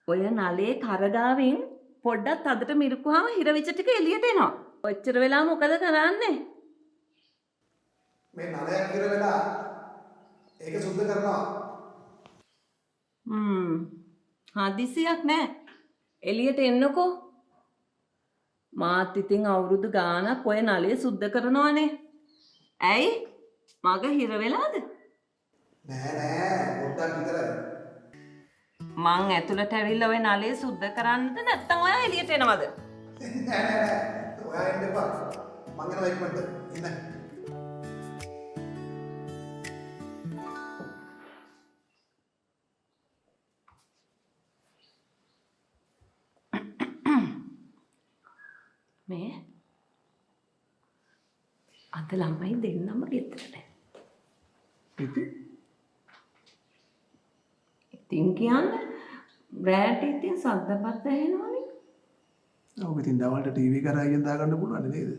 ඔය නලේ කරගාවෙන් පොඩ්ඩක් අදට මිරිකුවාම හිරවිච්ච ටික එළියට එනවා. ඔච්චර වෙලා මොකද කරන්නේ? මේ නලයක් හිර වෙලා ඒක සුද්ධ කරනවා. හදිසියක් නෑ. එළියට එන්නකෝ. මාත් ඉතින් අවුරුදු ගාණක් ඔය නලේ සුද්ධ කරනවානේ. ඇයි? මග හිර වෙලාද? නෑ පොඩ්ඩක් විතරයි. මං ඇතුළට ඇවිල්ලා ඔය නලේ සුද්ධ කරන්නද නැත්නම් ඔයා එළියට එනවද? නෑ. ඔයා එන්න එපා. මං යනවා ඉක්මනට. ඉන්න. මේ අද ළමයි දෙන්නම ගෙදර නැහැ. ඉතින් කියන්නේ රෑට ඉතින් සද්දපත් ඇහෙනවනේ. ඔව් ඉතින් දවල්ට ටීවී කරා අයියෙන් දාගන්න පුළුවන් නේද?